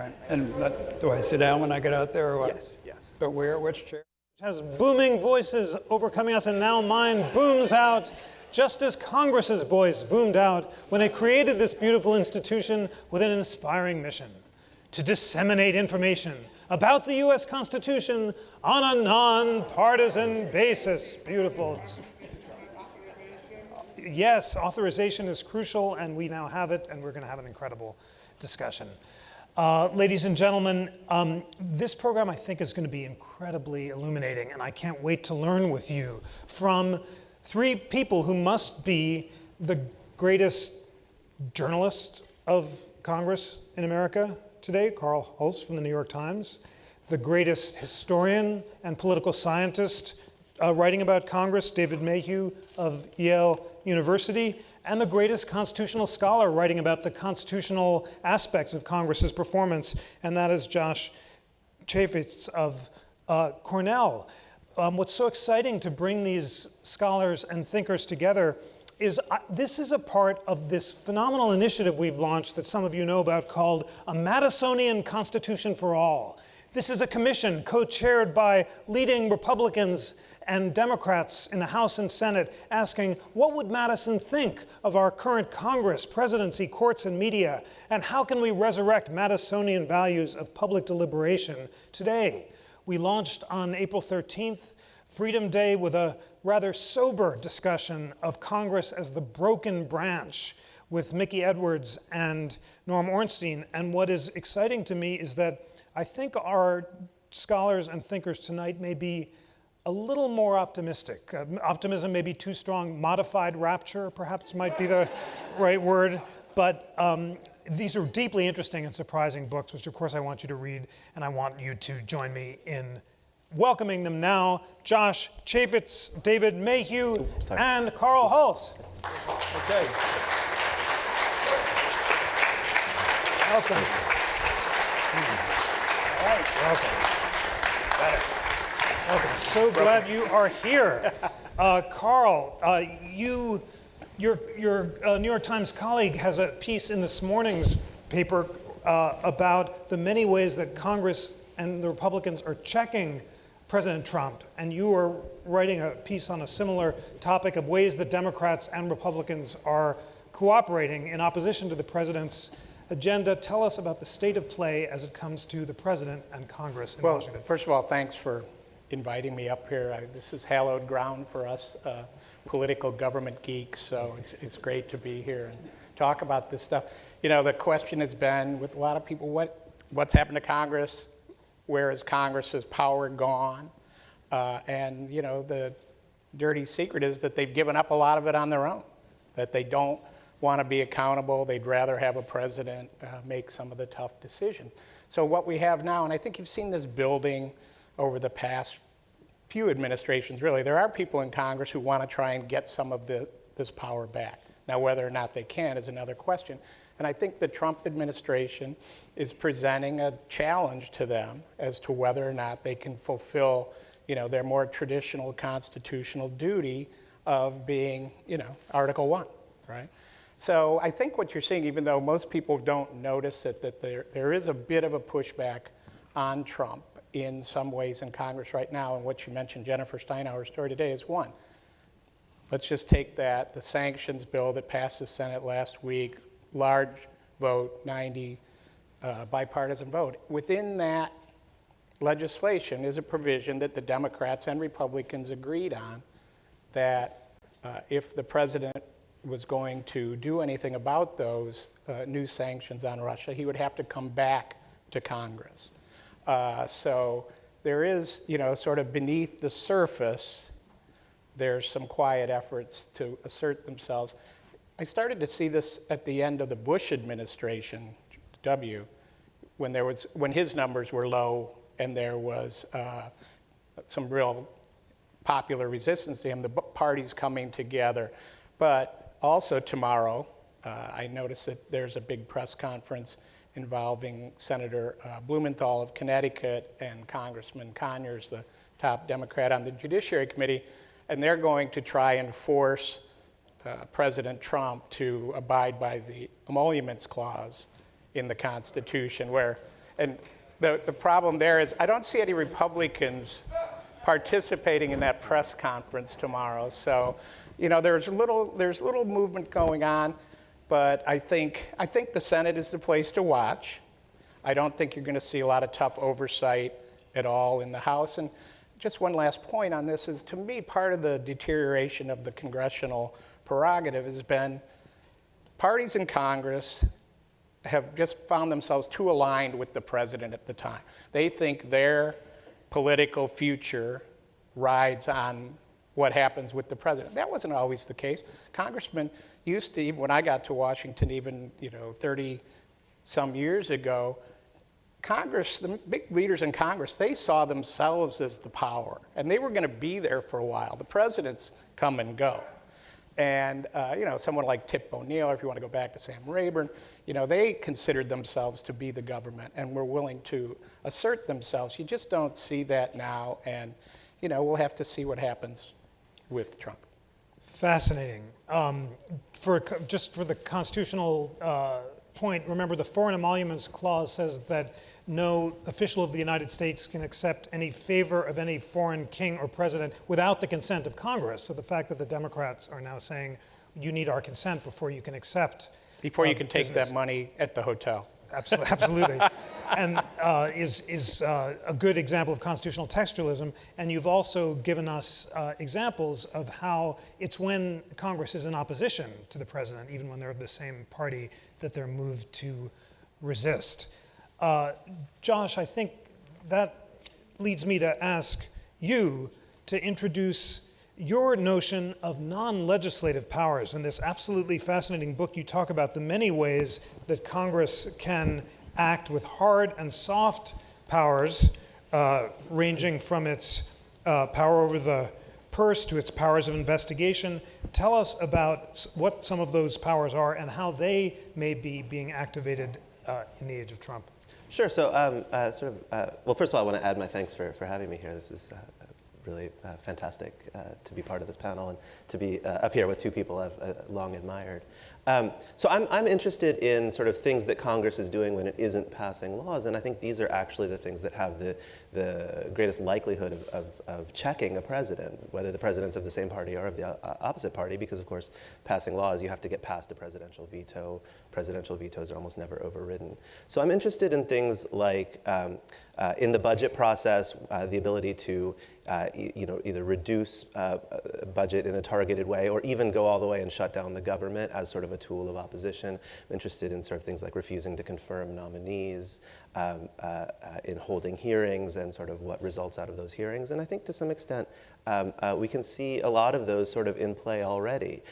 right. And do I sit down when I get out there or what? Yes, yes. But where, which chair? Has booming voices overcoming us, and now mine booms out, just as Congress's voice boomed out when it created this beautiful institution with an inspiring mission: to disseminate information about the U.S. Constitution on a non-partisan basis. Beautiful. Yes, authorization is crucial, and we now have it, and we're going to have an incredible discussion. Ladies and gentlemen, this program I think is going to be incredibly illuminating, and I can't wait to learn with you from three people who must be the greatest journalist of Congress in America today, Carl Hulse from the New York Times, the greatest historian and political scientist writing about Congress, David Mayhew of Yale University, and the greatest constitutional scholar writing about the constitutional aspects of Congress's performance, and that is Josh Chaffetz of Cornell. What's so exciting to bring these scholars and thinkers together is this is a part of this phenomenal initiative we've launched that some of you know about called A Madisonian Constitution for All. This is a commission co-chaired by leading Republicans and Democrats in the House and Senate asking, what would Madison think of our current Congress, presidency, courts, and media? And how can we resurrect Madisonian values of public deliberation today? We launched on April 13th, Freedom Day, with a rather sober discussion of Congress as the broken branch with Mickey Edwards and Norm Ornstein. And what is exciting to me is that I think our scholars and thinkers tonight may be a little more optimistic. Optimism may be too strong. Modified rapture, perhaps, might be the right word. But these are deeply interesting and surprising books, which, of course, I want you to read. And I want you to join me in welcoming them now. Josh Chaffetz, David Mayhew, and Carl Hulse. Okay. Welcome. All right. Welcome. Got it. Okay, so glad you are here. Carl, your New York Times colleague has a piece in this morning's paper about the many ways that Congress and the Republicans are checking President Trump. And you are writing a piece on a similar topic of ways that Democrats and Republicans are cooperating in opposition to the president's agenda. Tell us about the state of play as it comes to the president and Congress in Washington. Well, first of all, thanks for inviting me up here. This is hallowed ground for us political government geeks, so it's great to be here and talk about this stuff. You know, the question has been with a lot of people, what's happened to Congress? Where is Congress's power gone? And, you know, the dirty secret is that they've given up a lot of it on their own, that they don't want to be accountable. They'd rather have a president make some of the tough decisions. So what we have now, and I think you've seen this building over the past few administrations, really, there are people in Congress who want to try and get some of this power back. Now, whether or not they can is another question. And I think the Trump administration is presenting a challenge to them as to whether or not they can fulfill, you know, their more traditional constitutional duty of being, you know, Article 1, right? So I think what you're seeing, even though most people don't notice it, that there is a bit of a pushback on Trump in some ways in Congress right now. And what you mentioned, Jennifer Steinhauer's story today, is one. Let's just take that, the sanctions bill that passed the Senate last week, large vote, 90 bipartisan vote. Within that legislation is a provision that the Democrats and Republicans agreed on that if the president was going to do anything about those new sanctions on Russia, he would have to come back to Congress. So there is, you know, sort of beneath the surface, there's some quiet efforts to assert themselves. I started to see this at the end of the Bush administration, when his numbers were low and there was some real popular resistance to him, the parties coming together. But also tomorrow, I noticed that there's a big press conference involving Senator Blumenthal of Connecticut and Congressman Conyers, the top Democrat on the Judiciary Committee, and they're going to try and force President Trump to abide by the emoluments clause in the Constitution, where And the problem there is I don't see any Republicans participating in that press conference tomorrow. So, there's little movement going on, but I think the Senate is the place to watch. I don't think you're going to see a lot of tough oversight at all in the House. And just one last point on this is, to me, part of the deterioration of the congressional prerogative has been parties in Congress have just found themselves too aligned with the president at the time. They think their political future rides on what happens with the president. That wasn't always the case. Congressmen used to, even when I got to Washington, even 30 some years ago, Congress, the big leaders in Congress, they saw themselves as the power, and they were going to be there for a while. The presidents come and go. And someone like Tip O'Neill, or if you want to go back to Sam Rayburn, they considered themselves to be the government and were willing to assert themselves. You just don't see that now, and we'll have to see what happens with Trump. Fascinating. For the constitutional point, remember the Foreign Emoluments Clause says that no official of the United States can accept any favor of any foreign king or president without the consent of Congress. So the fact that the Democrats are now saying you need our consent before you can accept before you can take that money at the hotel. Absolutely. And is a good example of constitutional textualism. And you've also given us examples of how it's when Congress is in opposition to the president, even when they're of the same party, that they're moved to resist. Josh, I think that leads me to ask you to introduce your notion of non-legislative powers. In this absolutely fascinating book, you talk about the many ways that Congress can act with hard and soft powers, ranging from its power over the purse to its powers of investigation. Tell us about what some of those powers are and how they may be being activated in the age of Trump. Sure. So, well, first of all, I want to add my thanks for having me here. This is really fantastic to be part of this panel and to be up here with two people I've long admired. So I'm interested in sort of things that Congress is doing when it isn't passing laws, and I think these are actually the things that have the greatest likelihood of checking a president, whether the president's of the same party or of the opposite party, because of course passing laws, you have to get past a presidential veto. Presidential vetoes are almost never overridden. So I'm interested in things like in the budget process, the ability to either reduce budget in a targeted way or even go all the way and shut down the government as sort of a tool of opposition. I'm interested in sort of things like refusing to confirm nominees, in holding hearings and sort of what results out of those hearings. And I think to some extent, we can see a lot of those sort of in play already.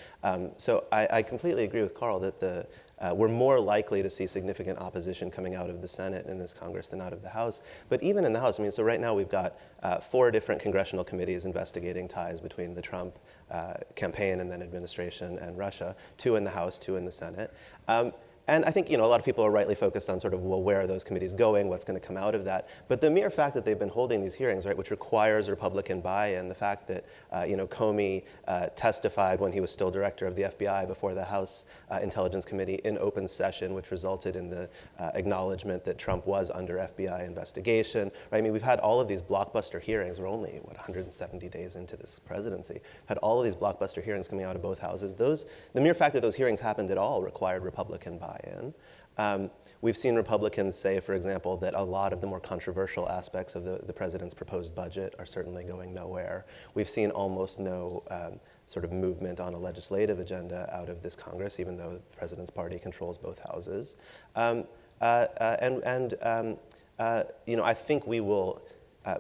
So I completely agree with Carl that we're more likely to see significant opposition coming out of the Senate in this Congress than out of the House. But even in the House, I mean, so right now we've got 4 different congressional committees investigating ties between the Trump campaign and then administration and Russia, 2 in the House, 2 in the Senate. And I think a lot of people are rightly focused on sort of, well, where are those committees going? What's going to come out of that? But the mere fact that they've been holding these hearings, right, which requires Republican buy-in, the fact that Comey testified when he was still director of the FBI before the House Intelligence Committee in open session, which resulted in the acknowledgement that Trump was under FBI investigation. Right? I mean, we've had all of these blockbuster hearings. We're only 170 days into this presidency. Had all of these blockbuster hearings coming out of both houses. The mere fact that those hearings happened at all required Republican buy-in. We've seen Republicans say, for example, that a lot of the more controversial aspects of the president's proposed budget are certainly going nowhere. We've seen almost no sort of movement on a legislative agenda out of this Congress, even though the president's party controls both houses. I think we will,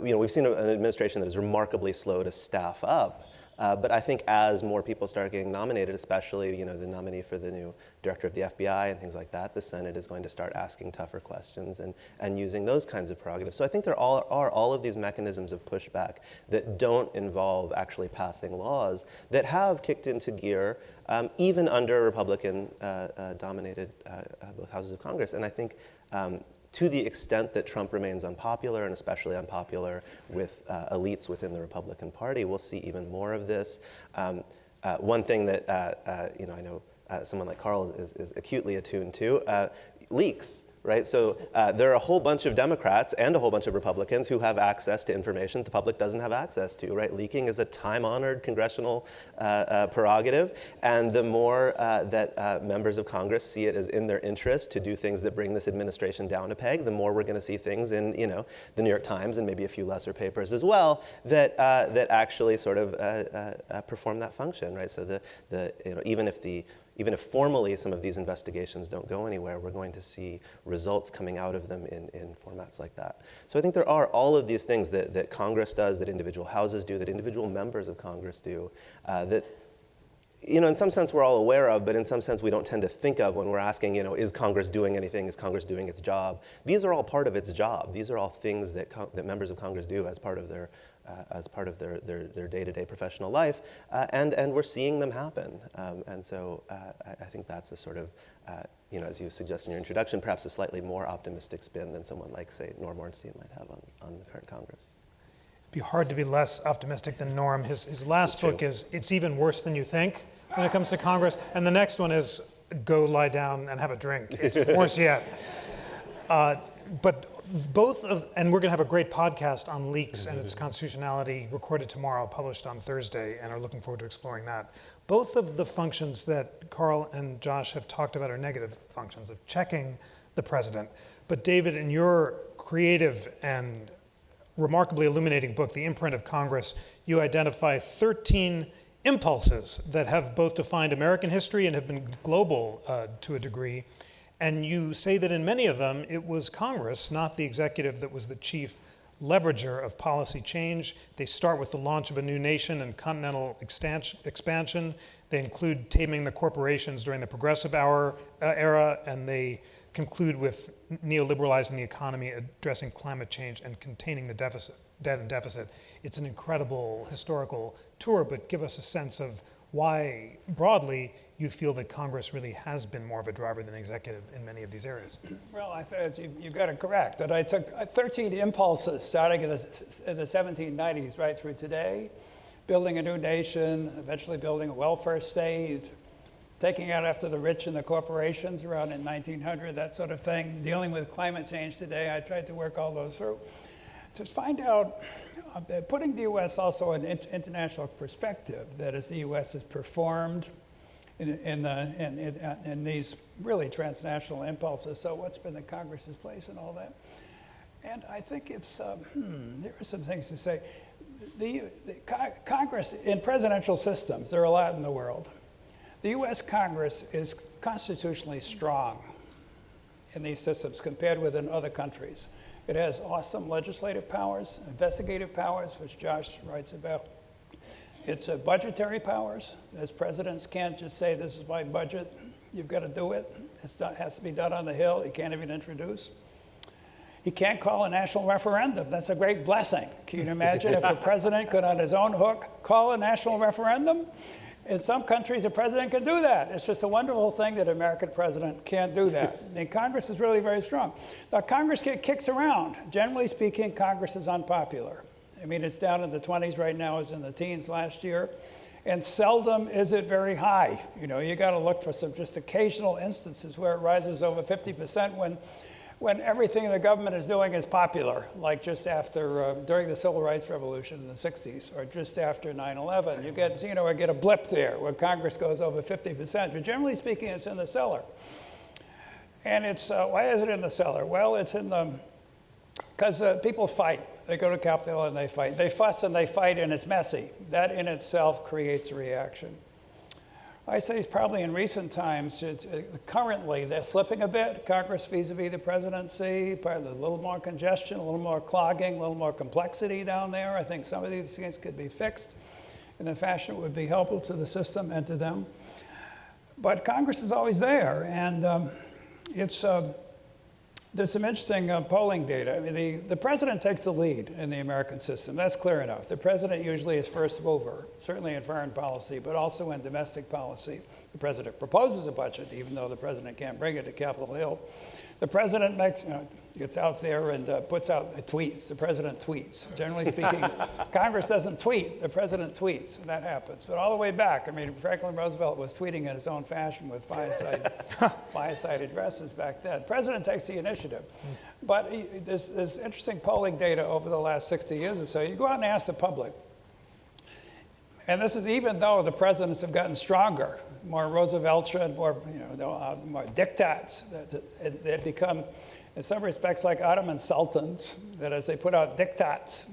we've seen an administration that is remarkably slow to staff up. But I think as more people start getting nominated, especially the nominee for the new director of the FBI and things like that, the Senate is going to start asking tougher questions and using those kinds of prerogatives. So I think there are all of these mechanisms of pushback that don't involve actually passing laws that have kicked into gear, even under Republican-dominated both houses of Congress. And I think to the extent that Trump remains unpopular, and especially unpopular with elites within the Republican Party, we'll see even more of this. One thing that I know someone like Carl is acutely attuned to, leaks. right? So there are a whole bunch of Democrats and a whole bunch of Republicans who have access to information the public doesn't have access to, right? Leaking is a time-honored congressional prerogative, and the more that members of Congress see it as in their interest to do things that bring this administration down a peg, the more we're going to see things in, the New York Times and maybe a few lesser papers as well that actually sort of perform that function, right? So even if formally some of these investigations don't go anywhere, we're going to see results coming out of them in formats like that. So I think there are all of these things that Congress does, that individual houses do, that individual members of Congress do, that in some sense we're all aware of, but in some sense we don't tend to think of when we're asking, is Congress doing anything? Is Congress doing its job? These are all part of its job. These are all things that members of Congress do as part of their day-to-day professional life, and we're seeing them happen. And so I think that's a sort of, as you suggest in your introduction, perhaps a slightly more optimistic spin than someone like, say, Norm Ornstein might have on the current Congress. It'd be hard to be less optimistic than Norm. His last book is It's Even Worse Than You Think when it comes to Congress, and the next one is Go Lie Down and Have a Drink. It's worse yet. But both of, and we're going to have a great podcast on leaks and its constitutionality recorded tomorrow, published on Thursday, and are looking forward to exploring that. Both of the functions that Carl and Josh have talked about are negative functions of checking the president. But David, in your creative and remarkably illuminating book, The Imprint of Congress, you identify 13 impulses that have both defined American history and have been global to a degree. And you say that in many of them, it was Congress, not the executive, that was the chief leverager of policy change. They start with the launch of a new nation and continental expansion. They include taming the corporations during the Progressive era, and they conclude with neoliberalizing the economy, addressing climate change, and containing the debt and deficit. It's an incredible historical tour, but give us a sense of why, broadly, you feel that Congress really has been more of a driver than executive in many of these areas. Well, I think you got it correct, that I took 13 impulses starting in the 1790s right through today, building a new nation, eventually building a welfare state, taking out after the rich and the corporations around in 1900, that sort of thing, dealing with climate change today. I tried to work all those through to find out, putting the U.S. also in international perspective, that as the U.S. has performed in these really transnational impulses. So what's been the Congress's place in all that? And I think it's, there are some things to say. The Congress, in presidential systems, there are a lot in the world. The U.S. Congress is constitutionally strong in these systems compared with in other countries. It has awesome legislative powers, investigative powers, which Josh writes about. It's budgetary powers, as presidents can't just say, this is my budget, you've got to do it. It has to be done on the Hill, you can't even introduce. He can't call a national referendum, that's a great blessing. Can you imagine if a president could, on his own hook, call a national referendum? In some countries, a president can do that. It's just a wonderful thing that an American president can't do that. And Congress is really very strong. Now, Congress kicks around. Generally speaking, Congress is unpopular. I mean, it's down in the 20s right now, it's in the teens last year. And seldom is it very high. You got to look for some just occasional instances where it rises over 50% when everything the government is doing is popular, like just after, during the Civil Rights Revolution in the 60s, or just after 9/11. You get a blip there where Congress goes over 50%. But generally speaking, it's in the cellar. And it's, why is it in the cellar? Well, it's in the, because people fight. They go to Capitol Hill and they fight. They fuss and they fight, and it's messy. That in itself creates a reaction. I say it's probably in recent times, currently they're slipping a bit, Congress vis-a-vis the presidency, probably a little more congestion, a little more clogging, a little more complexity down there. I think some of these things could be fixed in a fashion that would be helpful to the system and to them. But Congress is always there, and there's some interesting polling data. I mean, the president takes the lead in the American system. That's clear enough. The president usually is first mover, certainly in foreign policy, but also in domestic policy. The president proposes a budget, even though the president can't bring it to Capitol Hill. The president gets out there and puts out tweets. The president tweets. Generally speaking, Congress doesn't tweet. The president tweets, and that happens. But all the way back, I mean, Franklin Roosevelt was tweeting in his own fashion with fireside addresses back then. The president takes the initiative. But there's interesting polling data over the last 60 years or so. You go out and ask the public. And this is even though the presidents have gotten stronger, more Rooseveltian, more, more diktats. They've become, in some respects, like Ottoman sultans, that as they put out diktats,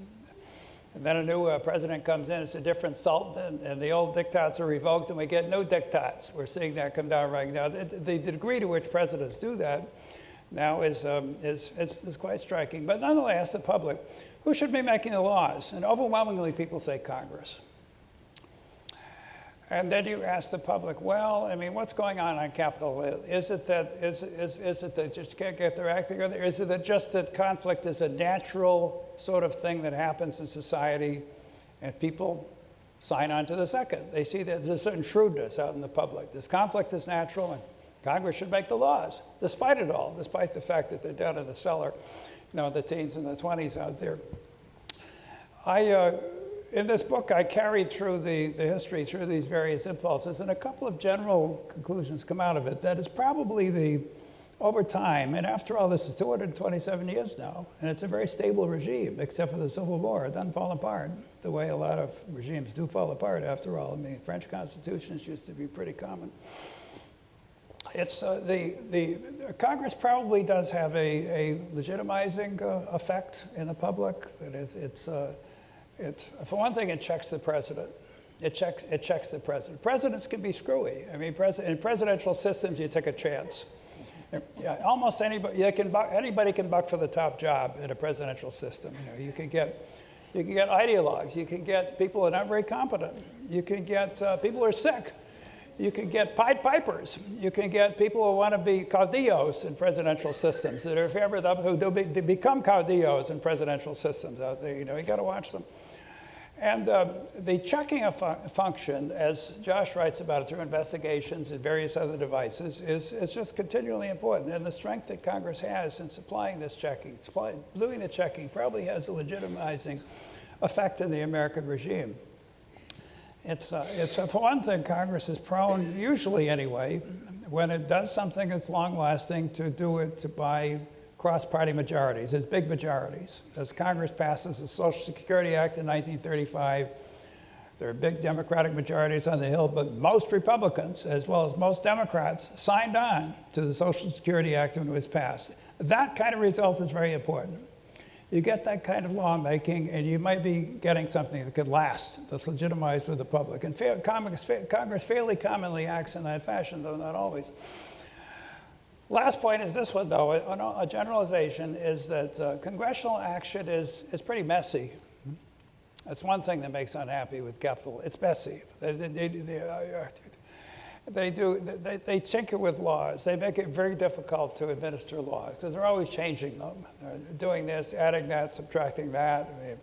and then a new president comes in, it's a different sultan, and the old diktats are revoked, and we get new diktats. We're seeing that come down right now. The degree to which presidents do that now is quite striking. But nonetheless, the public, who should be making the laws? And overwhelmingly, people say Congress. And then you ask the public, well, I mean, what's going on Capitol Hill? Is it that they just can't get their act together? Is it that just that conflict is a natural sort of thing that happens in society, and people sign on to the second? They see that there's a certain shrewdness out in the public. This conflict is natural, and Congress should make the laws, despite it all, despite the fact that they're down in the cellar, the teens and the 20s out there. In this book, I carried through the history, through these various impulses, and a couple of general conclusions come out of it. That is probably over time, and after all, this is 227 years now, and it's a very stable regime, except for the Civil War. It doesn't fall apart the way a lot of regimes do fall apart, after all. I mean, French constitutions used to be pretty common. It's the Congress probably does have a legitimizing effect in the public. That is, for one thing, it checks the president. It checks the president. Presidents can be screwy. I mean, in presidential systems, you take a chance. Almost anybody can buck for the top job in a presidential system. You can get ideologues. You can get people who are not very competent. You can get people who are sick. You can get Pied Pipers. You can get people who want to be caudillos in presidential systems that are favored up, who become caudillos in presidential systems out there. You got to watch them. And the checking function, as Josh writes about it through investigations and various other devices, is just continually important. And the strength that Congress has in supplying this checking, doing the checking, probably has a legitimizing effect in the American regime. For one thing, Congress is prone, usually anyway, when it does something that's long-lasting, to do it by cross-party majorities. There's big majorities. As Congress passes the Social Security Act in 1935, there are big Democratic majorities on the Hill, but most Republicans, as well as most Democrats, signed on to the Social Security Act when it was passed. That kind of result is very important. You get that kind of lawmaking, and you might be getting something that could last, that's legitimized with the public. And Congress fairly commonly acts in that fashion, though not always. Last point is this one, though. A generalization is that congressional action is pretty messy. That's one thing that makes unhappy with Capitol. It's messy. They tinker with laws. They make it very difficult to administer laws because they're always changing them. They're doing this, adding that, subtracting that. I mean,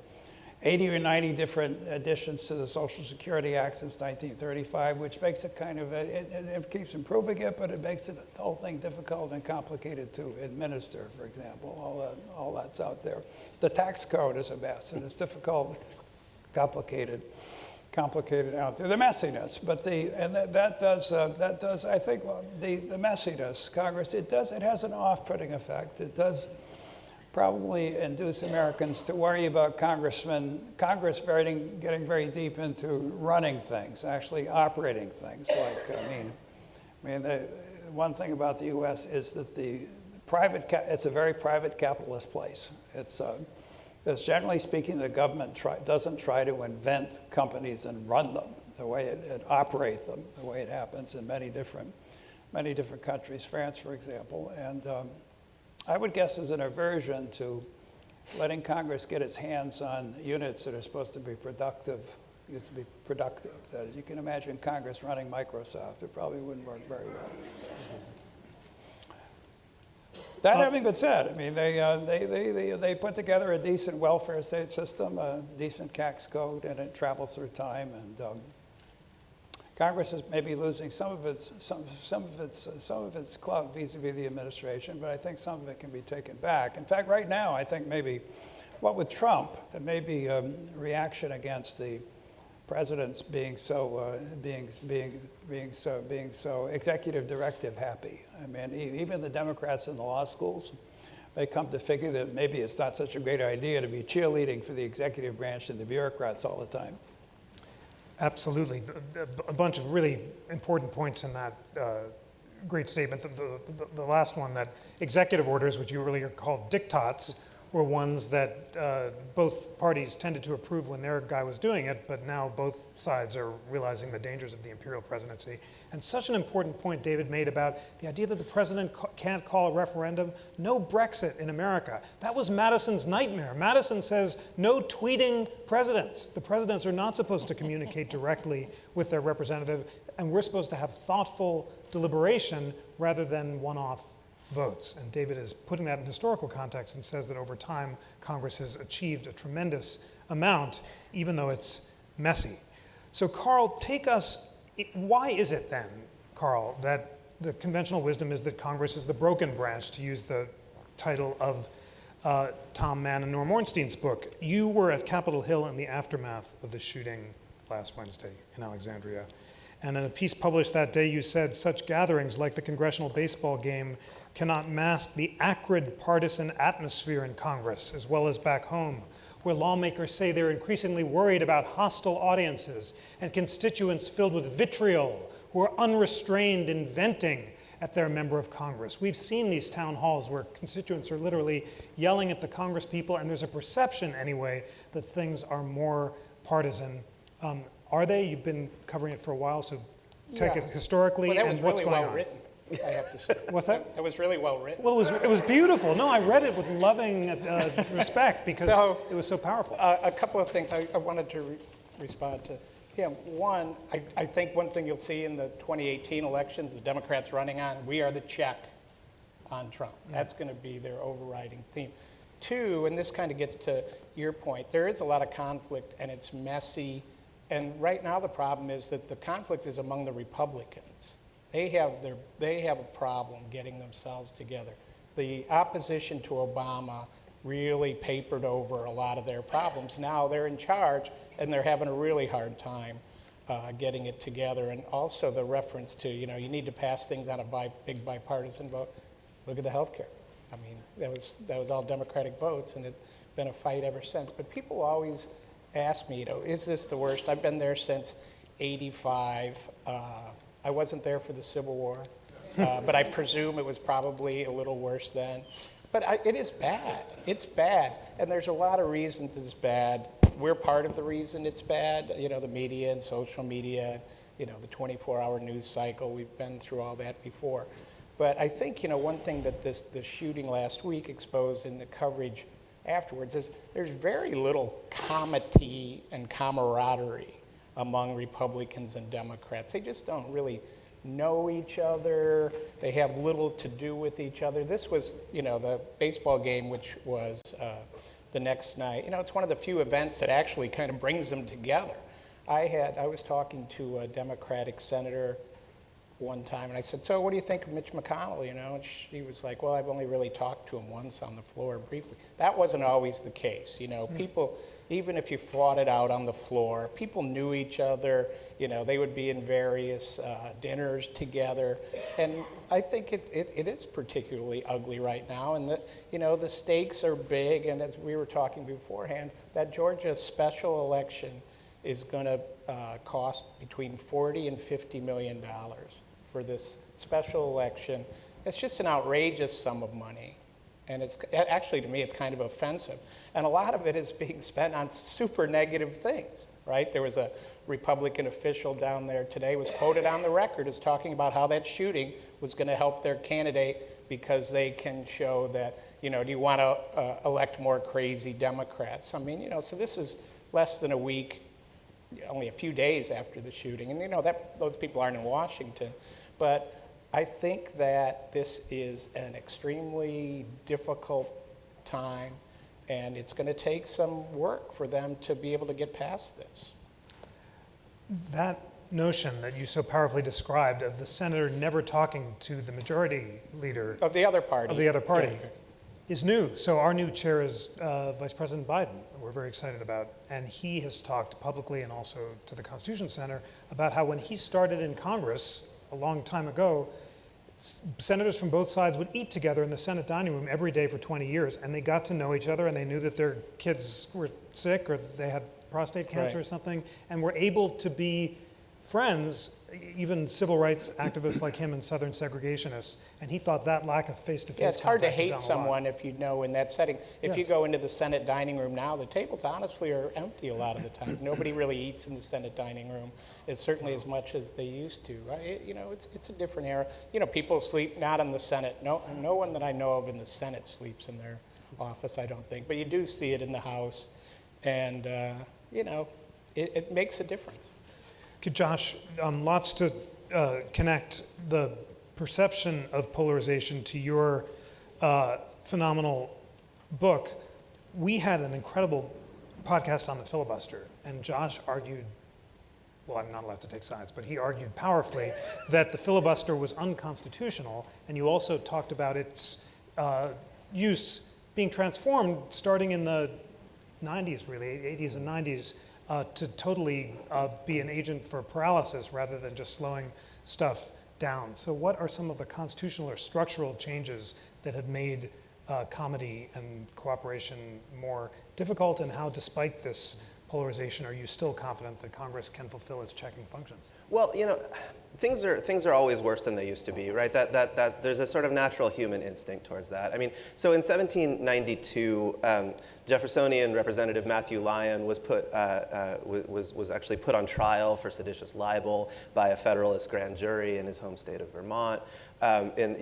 80 or 90 different additions to the Social Security Act since 1935, which makes it kind of, it keeps improving it, but it makes the whole thing difficult and complicated to administer, for example. All that's out there. The tax code is a mess, and it's difficult, complicated out there. The messiness, but that does I think the messiness, Congress, it has an off-putting effect. It does probably induce Americans to worry about Congress getting very deep into running things, actually operating things. Like the one thing about the U.S. is that it's a very private capitalist place. Because generally speaking, the government doesn't try to invent companies and run them the way it operates them, the way it happens in many different countries, France, for example. And I would guess there's an aversion to letting Congress get its hands on units that are supposed to be productive. That is, you can imagine Congress running Microsoft. It probably wouldn't work very well. That having been said, I mean, they put together a decent welfare state system, a decent tax code, and it travels through time. And Congress is maybe losing some of its clout vis-a-vis the administration, but I think some of it can be taken back. In fact, right now, I think maybe, what with Trump, there may be a reaction against the president's being so executive directive happy. I mean, even the Democrats in the law schools, they come to figure that maybe it's not such a great idea to be cheerleading for the executive branch and the bureaucrats all the time. Absolutely. A bunch of really important points in that great statement. The last one, that executive orders, which you earlier called diktats, were ones that both parties tended to approve when their guy was doing it, but now both sides are realizing the dangers of the imperial presidency. And such an important point David made about the idea that the president can't call a referendum. No Brexit in America. That was Madison's nightmare. Madison says no tweeting presidents. The presidents are not supposed to communicate directly with their representative, and we're supposed to have thoughtful deliberation rather than one-off votes. And David is putting that in historical context and says that over time, Congress has achieved a tremendous amount, even though it's messy. So Carl, take us, why is it then, Carl, that the conventional wisdom is that Congress is the broken branch, to use the title of Tom Mann and Norm Ornstein's book? You were at Capitol Hill in the aftermath of the shooting last Wednesday in Alexandria. And in a piece published that day, you said such gatherings like the congressional baseball game cannot mask the acrid partisan atmosphere in Congress, as well as back home, where lawmakers say they're increasingly worried about hostile audiences and constituents filled with vitriol who are unrestrained in venting at their member of Congress. We've seen these town halls where constituents are literally yelling at the Congress people, and there's a perception, anyway, that things are more partisan. Are they? You've been covering it for a while, so take it historically and what's going on. Written, I have to say. What's that? That was really well written. Well, it was beautiful. No, I read it with loving respect because it was so powerful. A couple of things I wanted to respond to him. One, I think one thing you'll see in the 2018 elections, the Democrats running on, we are the check on Trump. That's going to be their overriding theme. Two, and this kind of gets to your point, there is a lot of conflict and it's messy. And right now the problem is that the conflict is among the Republicans. They have a problem getting themselves together. The opposition to Obama really papered over a lot of their problems. Now they're in charge and they're having a really hard time getting it together. And also the reference to, you need to pass things on a big bipartisan vote. Look at the health care. I mean, that was all Democratic votes, and it's been a fight ever since. But people always ask me, is this the worst? I've been there since '85. I wasn't there for the Civil War, but I presume it was probably a little worse then. But it is bad. It's bad, and there's a lot of reasons it's bad. We're part of the reason it's bad. The media and social media, the 24-hour news cycle. We've been through all that before. But I think, one thing that the shooting last week exposed in the coverage afterwards is there's very little comity and camaraderie among Republicans and Democrats. They just don't really know each other. They have little to do with each other. This was, the baseball game, which was the next night. It's one of the few events that actually kind of brings them together. I was talking to a Democratic senator one time, and I said, so what do you think of Mitch McConnell, And she was like, well, I've only really talked to him once on the floor briefly. That wasn't always the case, People, even if you fought it out on the floor, people knew each other, they would be in various dinners together. And I think it is particularly ugly right now, and the stakes are big, and as we were talking beforehand, that Georgia special election is going to cost between $40 and $50 million for this special election. It's just an outrageous sum of money. And it's actually, to me, it's kind of offensive. And a lot of it is being spent on super negative things, right? There was a Republican official down there today was quoted on the record as talking about how that shooting was going to help their candidate because they can show that, do you want to elect more crazy Democrats? I mean, so this is less than a week, only a few days after the shooting. And those people aren't in Washington. But I think that this is an extremely difficult time, and it's going to take some work for them to be able to get past this. That notion that you so powerfully described of the senator never talking to the majority leader Of the other party. of the other party Yeah. is new. So our new chair is Vice President Biden, we're very excited about. And he has talked publicly and also to the Constitution Center about how when he started in Congress a long time ago, senators from both sides would eat together in the Senate dining room every day for 20 years, and they got to know each other, and they knew that their kids were sick or that they had prostate cancer Right. or something, and were able to be friends, even civil rights activists like him and Southern segregationists. And he thought that lack of face-to-face Yeah, it's hard to contact had hate done a lot. someone if you know in that setting. If you Yes. go into the Senate dining room now, the tables honestly are empty a lot of the times. Nobody really eats in the Senate dining room, it's certainly as much as they used to. It's a different era. People sleep not in the Senate. No one that I know of in the Senate sleeps in their office, I don't think. But you do see it in the House, and it makes a difference. Okay, Josh, lots to connect the perception of polarization to your phenomenal book. We had an incredible podcast on the filibuster, and Josh argued, well, I'm not allowed to take sides, but he argued powerfully that the filibuster was unconstitutional, and you also talked about its use being transformed starting in the 90s, really, 80s and 90s, to totally be an agent for paralysis rather than just slowing stuff down. So what are some of the constitutional or structural changes that have made comedy and cooperation more difficult, and how, despite this polarization, are you still confident that Congress can fulfill its checking functions? Well, things are always worse than they used to be, right? That there's a sort of natural human instinct towards that. I mean, so in 1792, Jeffersonian Representative Matthew Lyon was actually put on trial for seditious libel by a Federalist grand jury in his home state of Vermont. In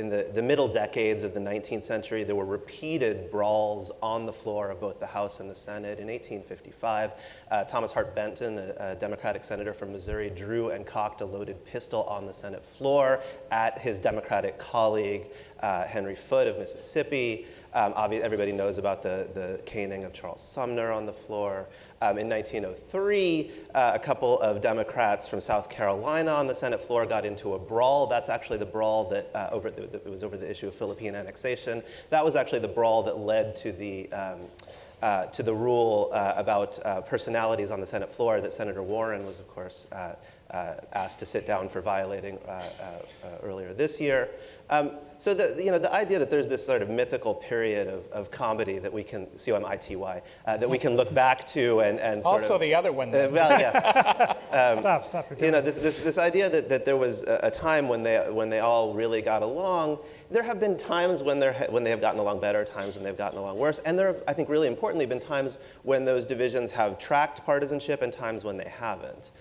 the middle decades of the 19th century, there were repeated brawls on the floor of both the House and the Senate. In 1855, Thomas Hart Benton, a Democratic senator from Missouri, drew and cocked a loaded pistol on the Senate floor at his Democratic colleague, Henry Foote of Mississippi. Everybody knows about the caning of Charles Sumner on the floor. In 1903, a couple of Democrats from South Carolina on the Senate floor got into a brawl. That's actually the brawl that it was over the issue of Philippine annexation. That was actually the brawl that led to the rule about personalities on the Senate floor that Senator Warren was, of course, asked to sit down for violating earlier this year. So the idea that there's this sort of mythical period of comedy that we can, C-O-M-I-T-Y, that we can look back to and sort Also of, the other one. Then. well, yeah. Stop. This idea that there was a time when they all really got along. There have been times when they have gotten along better, times when they've gotten along worse, and there have, I think, really importantly, been times when those divisions have tracked partisanship and times when they haven't.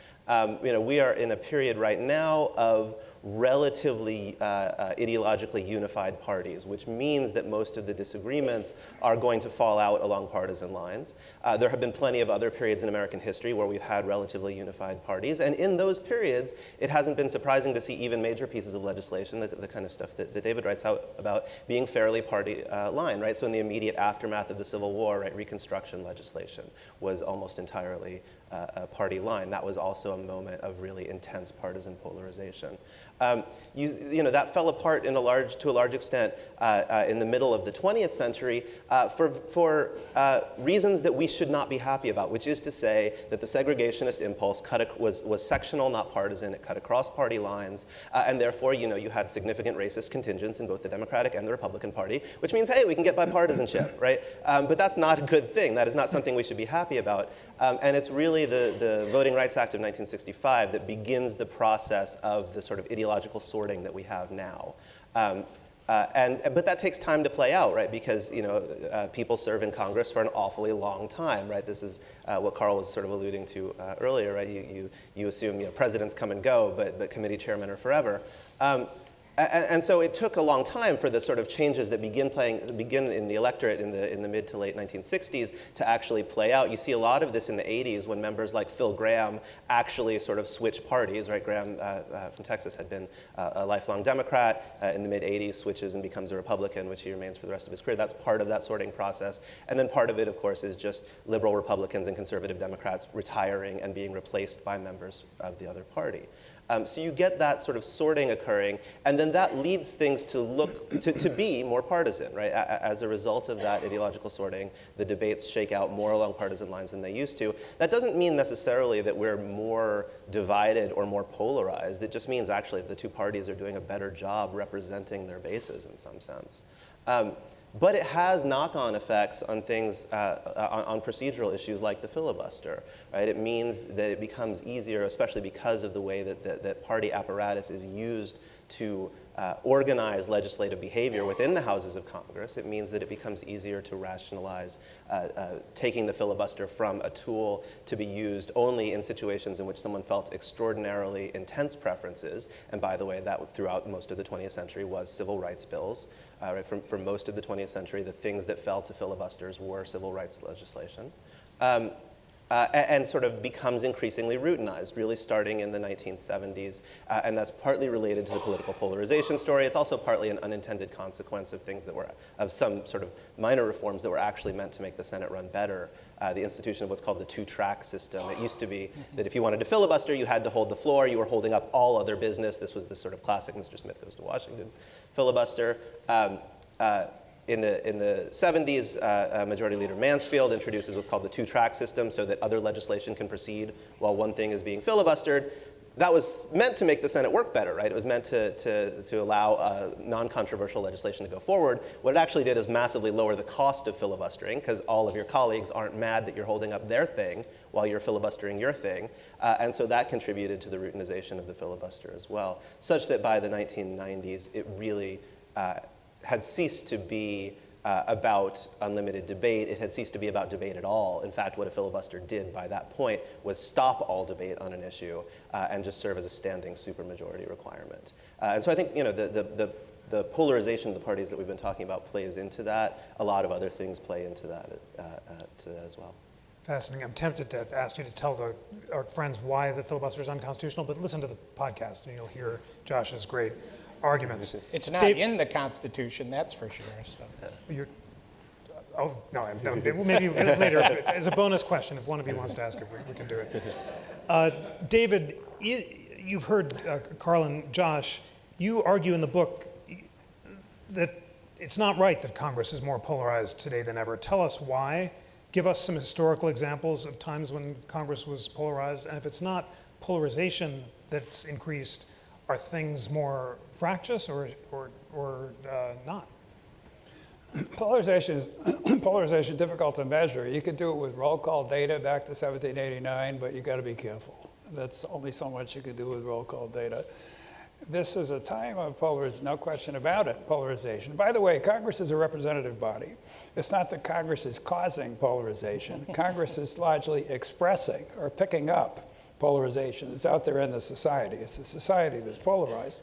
We are in a period right now of relatively ideologically unified parties, which means that most of the disagreements are going to fall out along partisan lines. There have been plenty of other periods in American history where we've had relatively unified parties, and in those periods, it hasn't been surprising to see even major pieces of legislation, the kind of stuff that David writes out about, being fairly party line, right? So in the immediate aftermath of the Civil War, right, Reconstruction legislation was almost entirely a party line. That was also a moment of really intense partisan polarization. That fell apart to a large extent in the middle of the 20th century for reasons that we should not be happy about, which is to say that the segregationist impulse was sectional, not partisan. It cut across party lines, and therefore, you had significant racist contingents in both the Democratic and the Republican Party, which means, hey, we can get bipartisanship, right? But that's not a good thing. That is not something we should be happy about. And it's really the Voting Rights Act of 1965 that begins the process of the sort of ideological sorting that we have now. But that takes time to play out, right? Because people serve in Congress for an awfully long time, right? This is what Carl was sort of alluding to earlier, right? You assume presidents come and go, but committee chairmen are forever. And so it took a long time for the sort of changes that begin in the electorate in the mid to late 1960s to actually play out. You see a lot of this in the 80s when members like Phil Graham actually sort of switch parties, right? Graham from Texas had been a lifelong Democrat. In the mid 80s, switches and becomes a Republican, which he remains for the rest of his career. That's part of that sorting process. And then part of it, of course, is just liberal Republicans and conservative Democrats retiring and being replaced by members of the other party. So you get that sort of sorting occurring, and then that leads things to look to be more partisan, right? As a result of that ideological sorting, the debates shake out more along partisan lines than they used to. That doesn't mean necessarily that we're more divided or more polarized. It just means actually the two parties are doing a better job representing their bases in some sense. But it has knock-on effects on things, on procedural issues like the filibuster, right? It means that it becomes easier, especially because of the way that party apparatus is used to organize legislative behavior within the houses of Congress. It means that it becomes easier to rationalize taking the filibuster from a tool to be used only in situations in which someone felt extraordinarily intense preferences. And by the way, that throughout most of the 20th century was civil rights bills. Right, for most of the 20th century, the things that fell to filibusters were civil rights legislation. And sort of becomes increasingly routinized, really starting in the 1970s. And that's partly related to the political polarization story. It's also partly an unintended consequence of things that were, of some sort of minor reforms that were actually meant to make the Senate run better. The institution of what's called the two-track system. It used to be that if you wanted to filibuster, you had to hold the floor. You were holding up all other business. This was the sort of classic Mr. Smith goes to Washington filibuster. In the 70s, Majority Leader Mansfield introduces what's called the two-track system so that other legislation can proceed while one thing is being filibustered. That was meant to make the Senate work better, right? It was meant to allow non-controversial legislation to go forward. What it actually did is massively lower the cost of filibustering because all of your colleagues aren't mad that you're holding up their thing while you're filibustering your thing. And so that contributed to the routinization of the filibuster as well, such that by the 1990s, it really had ceased to be about unlimited debate. It had ceased to be about debate at all. In fact, what a filibuster did by that point was stop all debate on an issue and just serve as a standing supermajority requirement. And so I think the polarization of the parties that we've been talking about plays into that. A lot of other things play into that as well. Fascinating. I'm tempted to ask you to tell our friends why the filibuster is unconstitutional, but listen to the podcast and you'll hear Josh's great arguments. It's not in the Constitution, that's for sure. So. Maybe later, as a bonus question, if one of you wants to ask it, we can do it. David, you've heard Carl and Josh, you argue in the book that it's not right that Congress is more polarized today than ever. Tell us why. Give us some historical examples of times when Congress was polarized, and if it's not polarization that's increased, are things more fractious or not? Polarization is difficult to measure. You could do it with roll call data back to 1789, but you got to be careful. That's only so much you could do with roll call data. This is a time of polarization, no question about it, polarization. By the way, Congress is a representative body. It's not that Congress is causing polarization. Congress is largely expressing or picking up polarization. It's out there in the society. It's the society that's polarized.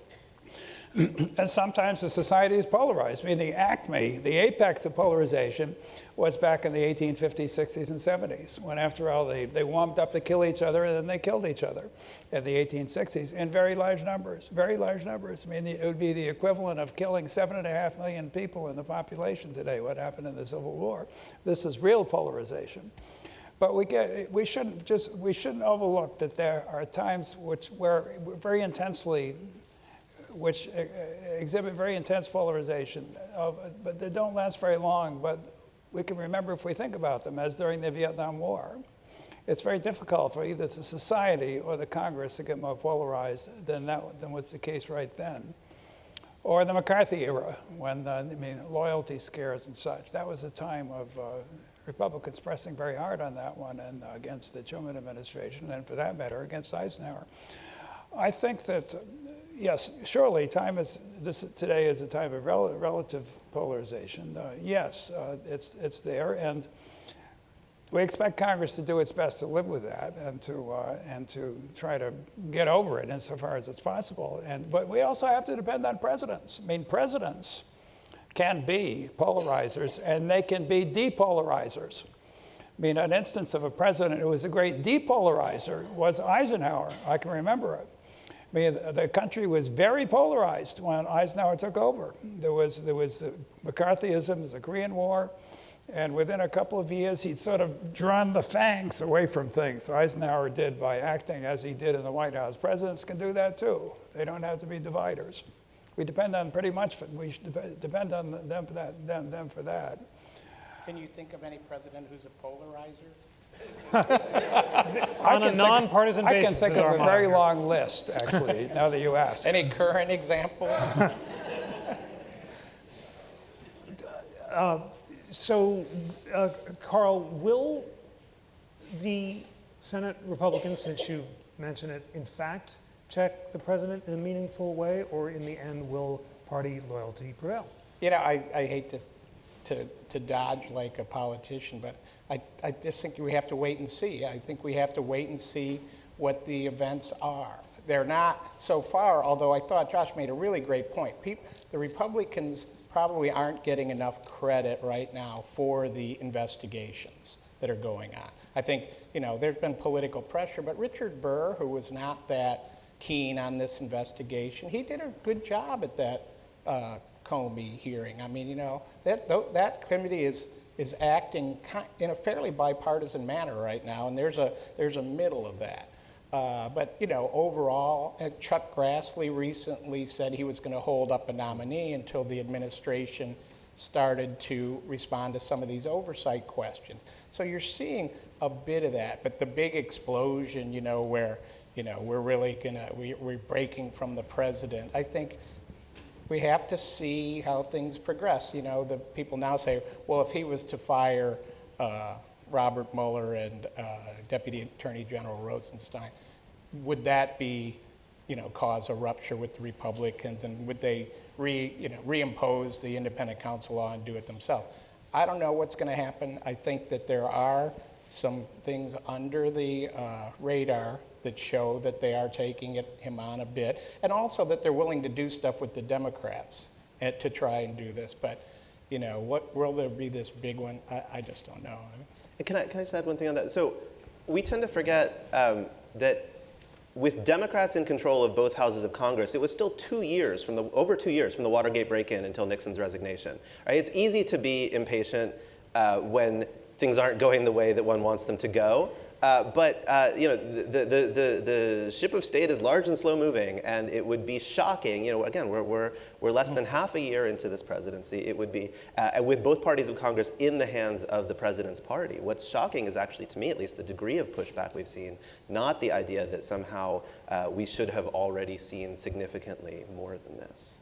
And sometimes the society is polarized. I mean, the acme, the apex of polarization was back in the 1850s, 60s, and 70s, when after all, they warmed up to kill each other, and then they killed each other in the 1860s in very large numbers, very large numbers. I mean, it would be the equivalent of killing 7.5 million people in the population today, what happened in the Civil War. This is real polarization. But we shouldn't overlook that there are times which exhibit very intense polarization, but they don't last very long. But we can remember, if we think about them, as during the Vietnam War. It's very difficult for either the society or the Congress to get more polarized than was the case right then. Or the McCarthy era, when loyalty scares and such. That was a time of Republicans pressing very hard on that one and against the Truman administration, and for that matter, against Eisenhower. I think that, yes, surely today is a time of relative polarization. Yes, it's there, and we expect Congress to do its best to live with that and to try to get over it insofar as it's possible. But we also have to depend on presidents. I mean, presidents can be polarizers and they can be depolarizers. I mean, an instance of a president who was a great depolarizer was Eisenhower. I can remember it. I mean, the country was very polarized when Eisenhower took over. There was the McCarthyism, the Korean War, and within a couple of years, he'd sort of drawn the fangs away from things. So Eisenhower did by acting as he did in the White House. Presidents can do that too. They don't have to be dividers. We depend on pretty much, we should depend on them for that. Can you think of any president who's a polarizer? On a nonpartisan basis. I can think of a very long list, actually, now that you ask. Any current examples? So, Carl, will the Senate Republicans, since you mentioned it, in fact check the president in a meaningful way, or in the end will party loyalty prevail? You know, I hate to dodge like a politician, but I just think we have to wait and see. I think we have to wait and see what the events are. They're not so far, although I thought Josh made a really great point. The Republicans probably aren't getting enough credit right now for the investigations that are going on. I think, you know, there's been political pressure, but Richard Burr, who was not that keen on this investigation, he did a good job at that Comey hearing. I mean, you know, that committee is acting in a fairly bipartisan manner right now, and there's a middle of that. But, you know, overall, Chuck Grassley recently said he was going to hold up a nominee until the administration started to respond to some of these oversight questions. So you're seeing a bit of that, but the big explosion, you know, where, you know, we're breaking from the president, I think we have to see how things progress. You know, the people now say, well, if he was to fire Robert Mueller and Deputy Attorney General Rosenstein, would that be, you know, cause a rupture with the Republicans, and would they reimpose the independent counsel law and do it themselves? I don't know what's going to happen. I think that there are some things under the radar that show that they are taking him on a bit, and also that they're willing to do stuff with the Democrats to try and do this. But, you know, will there be this big one? I just don't know. Can I just add one thing on that? So we tend to forget that with Democrats in control of both houses of Congress, it was still over 2 years from the Watergate break-in until Nixon's resignation. Right? It's easy to be impatient when things aren't going the way that one wants them to go. But you know, the ship of state is large and slow moving, and it would be shocking. You know, again, we're less than half a year into this presidency. It would be with both parties of Congress in the hands of the president's party. What's shocking is actually, to me at least, the degree of pushback we've seen, not the idea that somehow we should have already seen significantly more than this.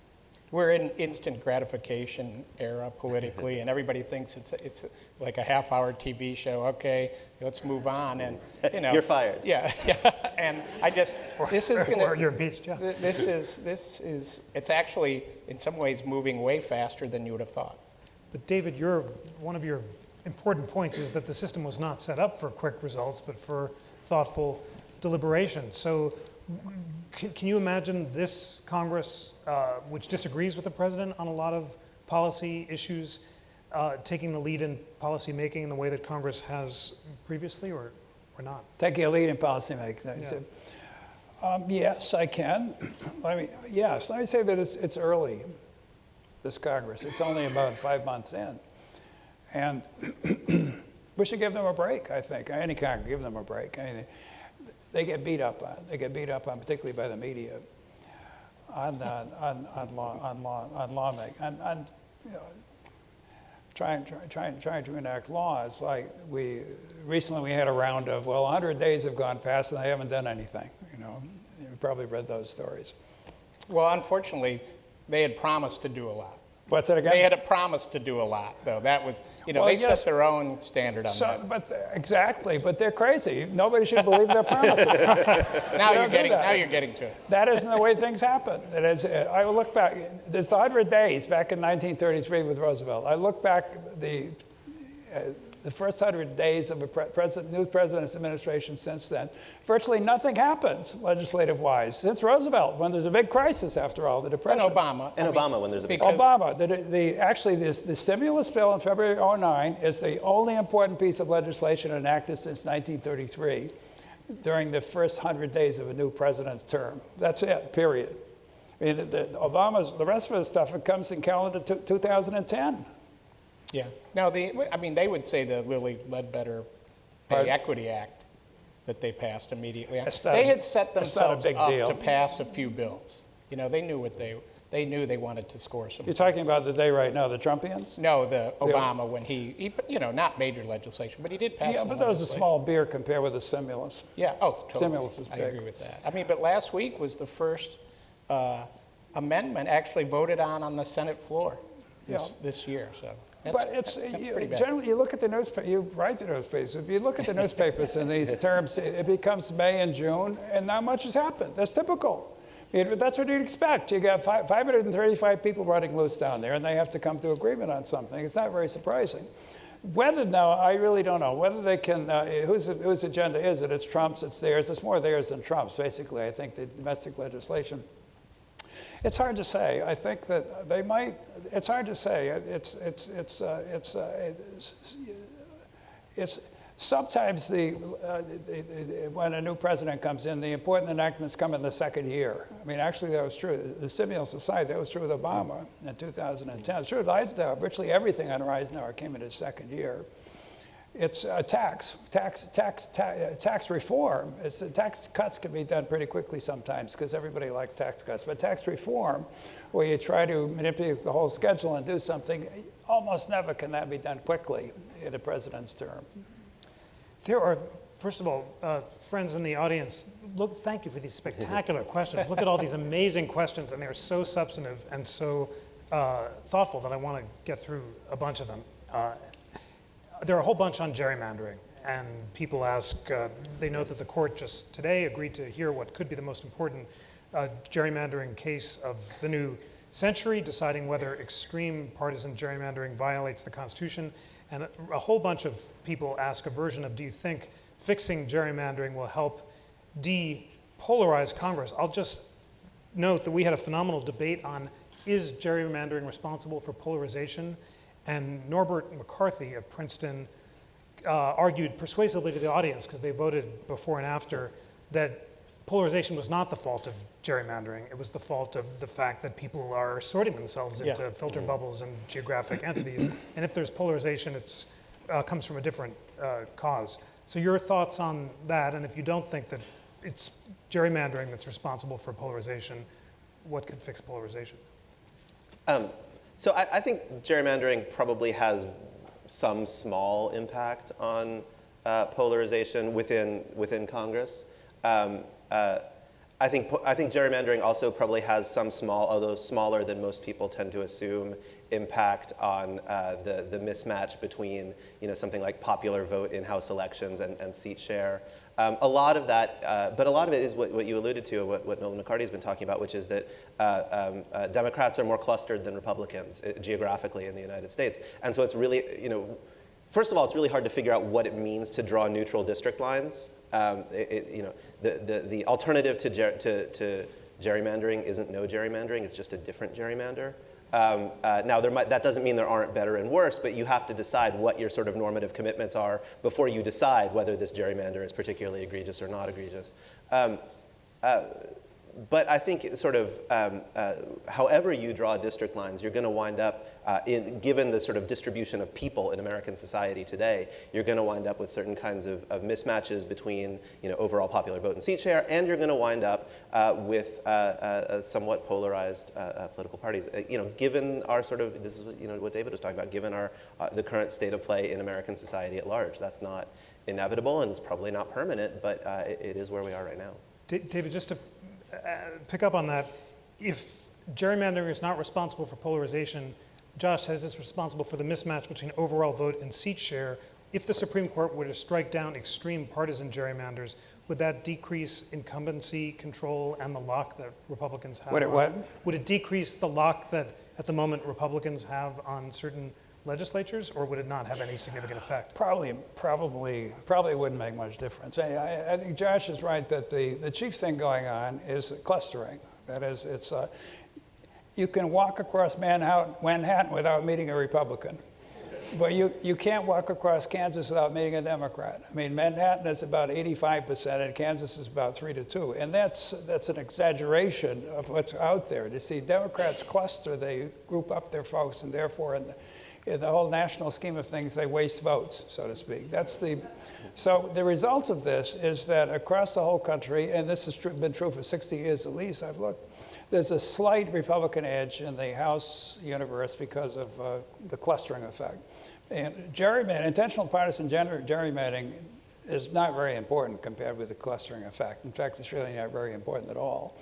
We're in instant gratification era politically, and everybody thinks it's like a half-hour TV show. Okay, let's move on, and you know. You're fired. Yeah, and this is gonna. Or you're impeached, yeah. This is. It's actually in some ways moving way faster than you would have thought. But David, one of your important points is that the system was not set up for quick results, but for thoughtful deliberation. So, can you imagine this Congress, which disagrees with the president on a lot of policy issues, taking the lead in policy making in the way that Congress has previously, or not? Taking a lead in policy making. Yeah. Yes, I can. Let me say that it's early, this Congress. It's only about 5 months in. And we should give them a break, I think. Any Congress, give them a break. I mean, they get beat up on. They get beat up on, particularly by the media, on lawmaking, on you know, trying to enact laws. Like recently we had a round of 100 days have gone past and they haven't done anything. You know, you probably read those stories. Well, unfortunately, they had promised to do a lot. What's that again? They had a promise to do a lot, though. That was, you know, Well, they yes. set their own standard on that. But exactly, but they're crazy. Nobody should believe their promises. Now you're getting to it. That isn't the way things happen. It is, I look back, there's 100 days back in 1933 with Roosevelt. I look back the first 100 days of a new president's administration since then, virtually nothing happens legislative-wise. Since Roosevelt, when there's a big crisis, after all, the And Depression. Obama. And Obama, when there's a big because- Obama, actually, the stimulus bill in February '09 is the only important piece of legislation enacted since 1933 during the first 100 days of a new president's term. That's it, period. I mean, the rest of the stuff, it comes in calendar 2010. Yeah. No, they would say the Lilly Ledbetter Pay Pardon? Equity Act that they passed immediately. That's not They a- had set that's not a themselves big up deal. to pass a few bills. You know, they knew they wanted to score some. You're talking about the day right now, the Trumpians? No, the Obama when he not major legislation, but he did pass. Yeah, some but that was a legislation. small beer compared with the stimulus. Yeah. Oh, totally. Stimulus is I big. agree with that. I mean, but last week was the first amendment actually voted on the Senate floor this year. So. But That's pretty bad. generally, you look at the newspaper, you write the newspapers. If you look at the newspapers in these terms, it becomes May and June, and not much has happened. That's typical. That's what you'd expect. You got 535 people running loose down there, and they have to come to agreement on something. It's not very surprising. Whether now, I really don't know whether they can. Whose agenda is it? It's Trump's. It's theirs. It's more theirs than Trump's. Basically, I think the domestic legislation. It's hard to say. I think that they might. It's hard to say. It's sometimes when a new president comes in, the important enactments come in the second year. I mean, actually, that was true. The stimulus aside, that was true with Obama in 2010. It's true with Eisenhower. Virtually everything under Eisenhower came in his second year. It's a tax reform. Tax cuts can be done pretty quickly sometimes because everybody likes tax cuts. But tax reform, where you try to manipulate the whole schedule and do something, almost never can that be done quickly in a president's term. There are, first of all, friends in the audience, thank you for these spectacular questions. Look at all these amazing questions, and they're so substantive and so thoughtful that I want to get through a bunch of them. There are a whole bunch on gerrymandering, and people ask, they note that the court just today agreed to hear what could be the most important gerrymandering case of the new century, deciding whether extreme partisan gerrymandering violates the Constitution. And a whole bunch of people ask a version of, do you think fixing gerrymandering will help depolarize Congress? I'll just note that we had a phenomenal debate on, is gerrymandering responsible for polarization? And Norbert McCarthy of Princeton argued persuasively to the audience, because they voted before and after, that polarization was not the fault of gerrymandering. It was the fault of the fact that people are sorting themselves into filter bubbles and geographic entities. And if there's polarization, it comes from a different cause. So your thoughts on that, and if you don't think that it's gerrymandering that's responsible for polarization, what could fix polarization? So I think gerrymandering probably has some small impact on polarization within Congress. I think gerrymandering also probably has some small, although smaller than most people tend to assume, impact on the mismatch between something like popular vote in House elections and seat share. A lot of that, but a lot of it is what you alluded to, what Nolan McCarty has been talking about, which is that Democrats are more clustered than Republicans geographically in the United States. And so it's really, first of all, it's really hard to figure out what it means to draw neutral district lines. The alternative to gerrymandering isn't no gerrymandering, it's just a different gerrymander. Now, that doesn't mean there aren't better and worse, but you have to decide what your sort of normative commitments are before you decide whether this gerrymander is particularly egregious or not egregious. But I think sort of however you draw district lines, you're going to wind up, given the sort of distribution of people in American society today, you're going to wind up with certain kinds of mismatches between overall popular vote and seat share, and you're going to wind up with somewhat polarized political parties. Given our sort of, this is what David was talking about, given the current state of play in American society at large, that's not inevitable and it's probably not permanent, but it is where we are right now. David, just to pick up on that, if gerrymandering is not responsible for polarization, Josh says it's responsible for the mismatch between overall vote and seat share. If the Supreme Court were to strike down extreme partisan gerrymanders, would that decrease incumbency control and the lock that Republicans have? Would it what? Would it decrease the lock that at the moment Republicans have on certain legislatures, or would it not have any significant effect? Probably wouldn't make much difference. I think Josh is right that the chief thing going on is clustering. That is, you can walk across Manhattan without meeting a Republican. But you can't walk across Kansas without meeting a Democrat. I mean, Manhattan is about 85%, and Kansas is about 3-2. And that's an exaggeration of what's out there. You see, Democrats cluster, they group up their folks, and therefore, in the whole national scheme of things, they waste votes, so to speak. So the result of this is that across the whole country, and this has been true for 60 years at least, I've looked, there's a slight Republican edge in the House universe because of the clustering effect. And intentional partisan gerrymandering is not very important compared with the clustering effect. In fact, it's really not very important at all.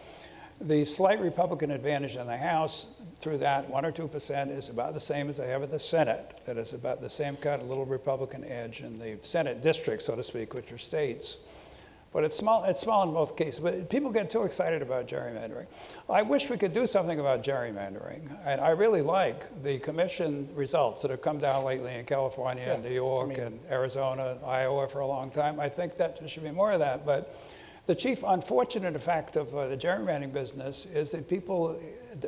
The slight Republican advantage in the House through that 1 or 2% is about the same as they have in the Senate. That is about the same kind of little Republican edge in the Senate districts, so to speak, which are states. But it's small in both cases. But people get too excited about gerrymandering. I wish we could do something about gerrymandering. And I really like the commission results that have come down lately in California and New York and Arizona, Iowa for a long time. I think that there should be more of that. But the chief unfortunate effect of the gerrymandering business is that people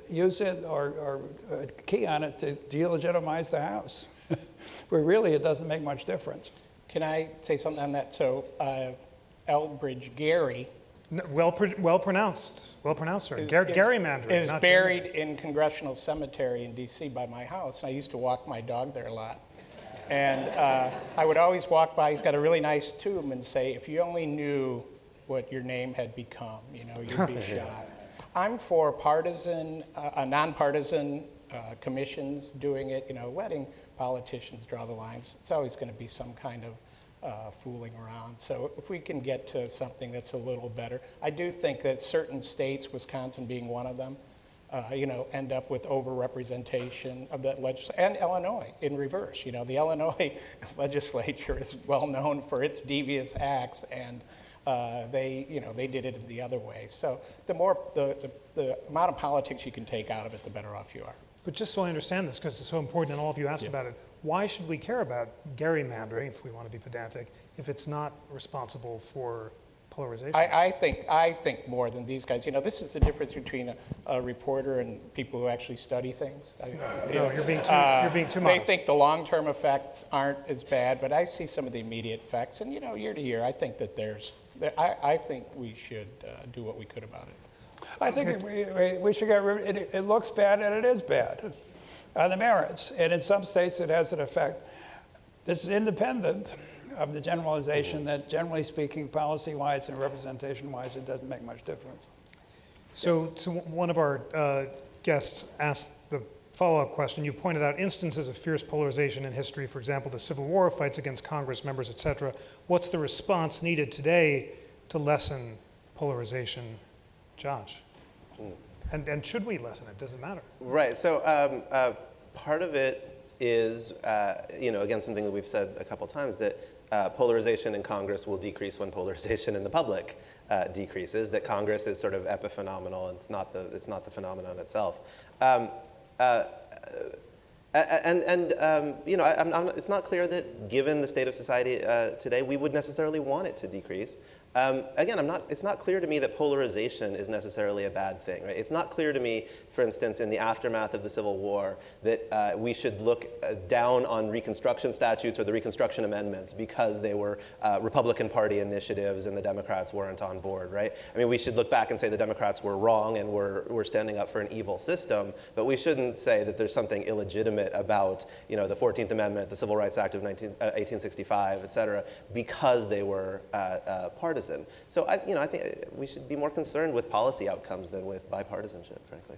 use it or key on it to delegitimize the House, where really it doesn't make much difference. Can I say something on that? So Elbridge Gerry Well pronounced, sir. Gerrymandering. Is buried in Congressional Cemetery in D.C. by my house. I used to walk my dog there a lot. And I would always walk by. He's got a really nice tomb and say, if you only knew what your name had become, you'd be shot. I'm for nonpartisan commissions doing it, letting politicians draw the lines. It's always going to be some kind of fooling around. So if we can get to something that's a little better, I do think that certain states, Wisconsin being one of them, end up with overrepresentation of the legislature, and Illinois in reverse. The Illinois legislature is well known for its devious acts, and they did it the other way. So the amount of politics you can take out of it, the better off you are. But just so I understand this, because it's so important and all of you asked about it, why should we care about gerrymandering, if we want to be pedantic, if it's not responsible for polarization? I think more than these guys. This is the difference between a reporter and people who actually study things. No, you're being too modest. They think the long-term effects aren't as bad, but I see some of the immediate effects. And year to year, I think that I think we should do what we could about it. I think we should get rid of it. It looks bad, and it is bad on the merits. And in some states, it has an effect. This is independent of the generalization that, generally speaking, policy-wise and representation-wise, it doesn't make much difference. So one of our guests asked the follow-up question. You pointed out instances of fierce polarization in history, for example, the Civil War, fights against Congress members, et cetera. What's the response needed today to lessen polarization? Josh? And should we lessen it? Does it matter? Right. So part of it is, again, something that we've said a couple times, that polarization in Congress will decrease when polarization in the public decreases. That Congress is sort of epiphenomenal, and it's not the phenomenon itself. It's not clear that, given the state of society today, we would necessarily want it to decrease. Again, it's not clear to me that polarization is necessarily a bad thing. Right? It's not clear to me, for instance, in the aftermath of the Civil War, that we should look down on Reconstruction statutes or the Reconstruction amendments because they were Republican Party initiatives and the Democrats weren't on board. Right? I mean, we should look back and say the Democrats were wrong and we're standing up for an evil system, but we shouldn't say that there's something illegitimate about the 14th Amendment, the Civil Rights Act of 1865, et cetera, because they were partisan. So I think we should be more concerned with policy outcomes than with bipartisanship, frankly.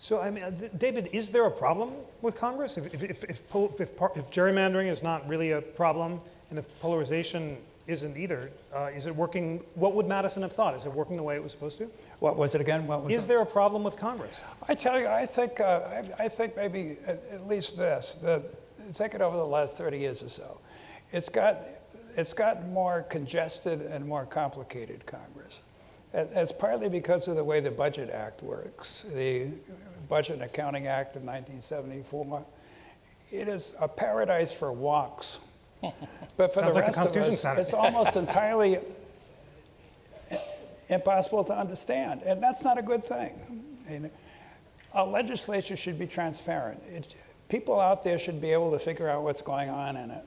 So I mean, David, is there a problem with Congress? If gerrymandering is not really a problem, and if polarization isn't either, is it working? What would Madison have thought? Is it working the way it was supposed to? What was it again? Is there a problem with Congress? I tell you, I think maybe at least this. Take it over the last 30 years or so. It's gotten more congested and more complicated, Congress. It's partly because of the way the Budget Act works. The Budget and Accounting Act of 1974, it is a paradise for walks. But for Sounds the like the rest of Constitution us, Center. it's almost entirely impossible to understand, and that's not a good thing. And a legislature should be transparent. People out there should be able to figure out what's going on in it.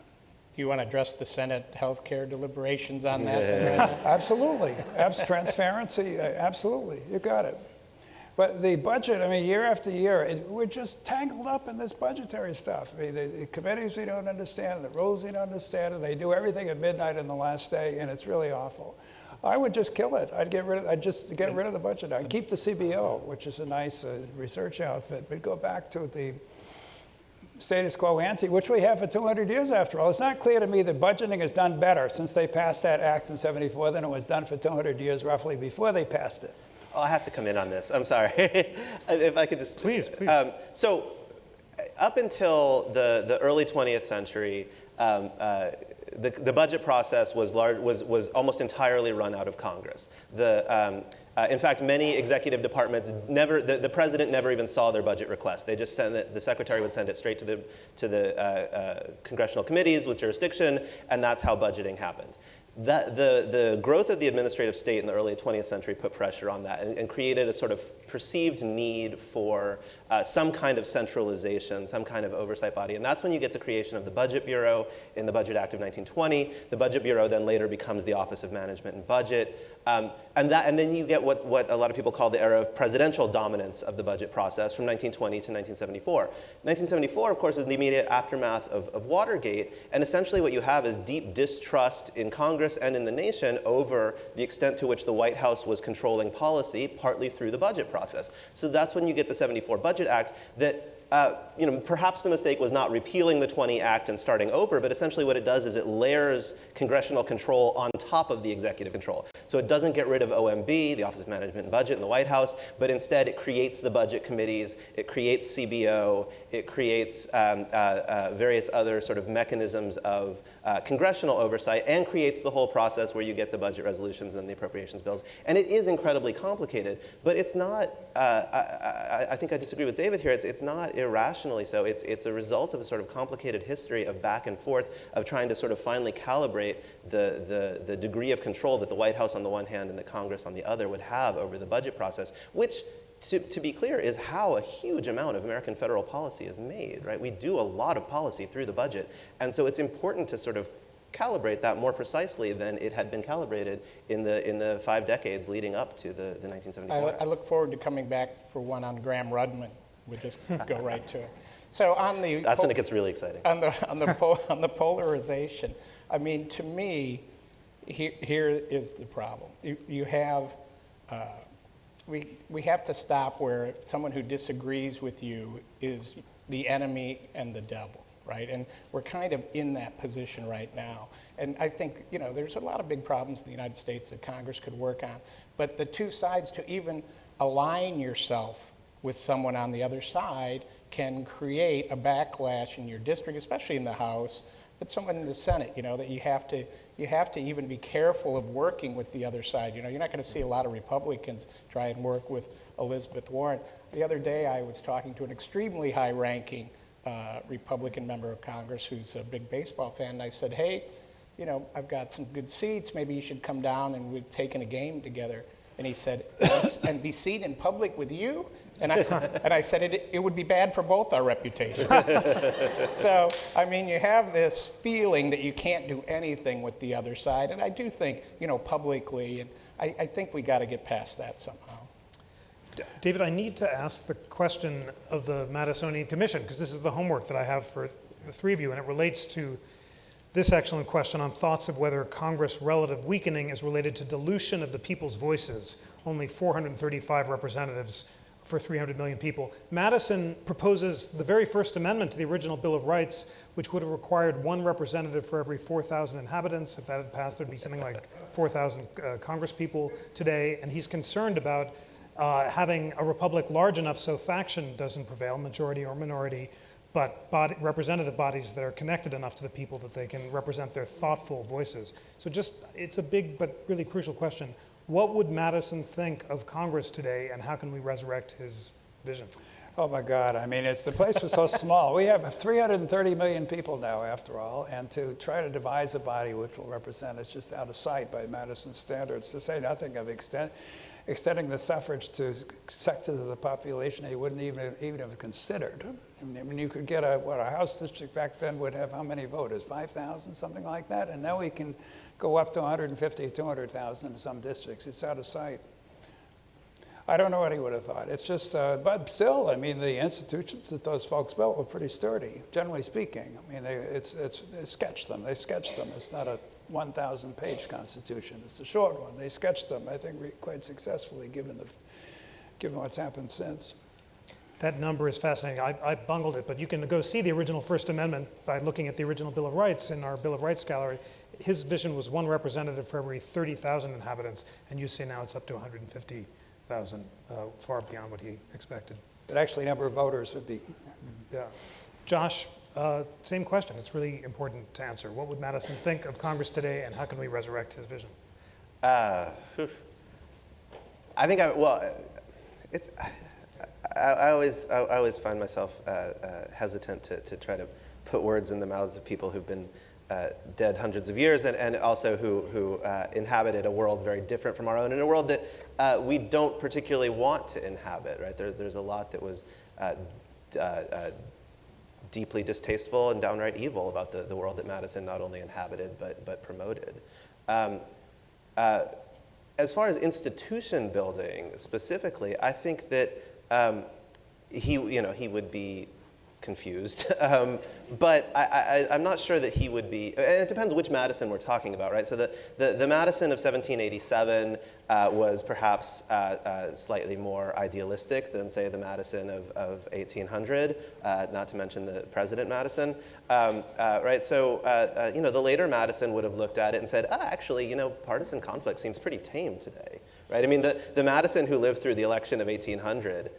You want to address the Senate healthcare deliberations on that? Then right now? Absolutely. Transparency, absolutely. You got it. But the budget, I mean, year after year, we're just tangled up in this budgetary stuff. I mean, the committees we don't understand, the rules we don't understand, and they do everything at midnight on the last day, and it's really awful. I would just kill it. I'd just get rid of the budget. I'd keep the CBO, which is a nice research outfit, but go back to the status quo ante, which we have for 200 years after all. It's not clear to me that budgeting is done better since they passed that act in '74 than it was done for 200 years roughly before they passed it. Oh, I have to come in on this. I'm sorry. If I could just... Please. So up until the early 20th century, the budget process was almost entirely run out of Congress. In fact, many executive departments the president never even saw their budget request. They just sent it, the secretary would send it straight to the congressional committees with jurisdiction, and that's how budgeting happened. The growth of the administrative state in the early 20th century put pressure on that and created a sort of perceived need for some kind of centralization, some kind of oversight body. And that's when you get the creation of the Budget Bureau in the Budget Act of 1920. The Budget Bureau then later becomes the Office of Management and Budget. And then you get what a lot of people call the era of presidential dominance of the budget process from 1920 to 1974. 1974, of course, is the immediate aftermath of Watergate, and essentially what you have is deep distrust in Congress and in the nation over the extent to which the White House was controlling policy, partly through the budget process. So that's when you get the '74 Budget Act that perhaps the mistake was not repealing the 20 Act and starting over, but essentially what it does is it layers congressional control on top of the executive control. So it doesn't get rid of OMB, the Office of Management and Budget in the White House, but instead it creates the budget committees, it creates CBO, it creates various other sort of mechanisms of congressional oversight, and creates the whole process where you get the budget resolutions and the appropriations bills. And it is incredibly complicated, but it's not, I think I disagree with David here, it's not irrationally so. It's a result of a sort of complicated history of back and forth of trying to sort of finally calibrate the degree of control that the White House on the one hand and the Congress on the other would have over the budget process, which, to be clear, is how a huge amount of American federal policy is made, right? We do a lot of policy through the budget, and so it's important to sort of calibrate that more precisely than it had been calibrated in the 5 decades leading up to the 1974. I look forward to coming back for one on Graham Rudman. We'll just go right to it. So on the that's when it gets really exciting. On the polarization, I mean, to me, here is the problem. You have we have to stop where someone who disagrees with you is the enemy and the devil, right? And we're kind of in that position right now. And I think there's a lot of big problems in the United States that Congress could work on, but the two sides to even align yourself with someone on the other side can create a backlash in your district, especially in the House, but someone in the Senate, that you have to even be careful of working with the other side. You're not going to see a lot of Republicans try and work with Elizabeth Warren. The other day I was talking to an extremely high-ranking Republican member of Congress who's a big baseball fan, and I said, hey, I've got some good seats, maybe you should come down and we've taken a game together. And he said, yes, and be seen in public with you? And I said, it would be bad for both our reputations. So, I mean, you have this feeling that you can't do anything with the other side. And I do think, publicly, and I think we got to get past that somehow. David, I need to ask the question of the Madisonian Commission, because this is the homework that I have for the three of you, and it relates to this excellent question on thoughts of whether Congress' relative weakening is related to dilution of the people's voices, only 435 representatives for 300 million people. Madison proposes the very first amendment to the original Bill of Rights, which would have required 1 representative for every 4,000 inhabitants. If that had passed, there'd be something like 4,000 congresspeople today. And he's concerned about having a republic large enough so faction doesn't prevail, majority or minority, but representative bodies that are connected enough to the people that they can represent their thoughtful voices. So it's a big but really crucial question. What would Madison think of Congress today, and how can we resurrect his vision? Oh my God, I mean, the place was so small. We have 330 million people now, after all, and to try to devise a body which will represent it's just out of sight by Madison standards, to say nothing of extending the suffrage to sectors of the population they wouldn't even have considered. I mean, you could get a House district back then would have how many voters? 5,000, something like that? And now we can go up to 150, 200,000 in some districts. It's out of sight. I don't know what he would have thought. It's just, but still, I mean, the institutions that those folks built were pretty sturdy, generally speaking. I mean, they sketched them. They sketched them. It's not a 1,000-page constitution. It's a short one. They sketched them, I think, quite successfully, given what's happened since. That number is fascinating. I bungled it, but you can go see the original First Amendment by looking at the original Bill of Rights in our Bill of Rights gallery. His vision was one representative for every 30,000 inhabitants, and you say now it's up to 150,000, far beyond what he expected. But actually, number of voters would be. Yeah. Josh, same question. It's really important to answer. What would Madison think of Congress today, and how can we resurrect his vision? I think, I always find myself hesitant to try to put words in the mouths of people who've been dead hundreds of years, and also who inhabited a world very different from our own, in a world that we don't particularly want to inhabit, right? There's a lot that was deeply distasteful and downright evil about the world that Madison not only inhabited, but promoted. As far as institution building specifically, I think that he would be confused, but I'm not sure that he would be, and it depends which Madison we're talking about, right? So the Madison of 1787 was perhaps slightly more idealistic than, say, the Madison of 1800, not to mention the President Madison, right? So, the later Madison would have looked at it and said, actually, partisan conflict seems pretty tame today, right? I mean, the Madison who lived through the election of 1800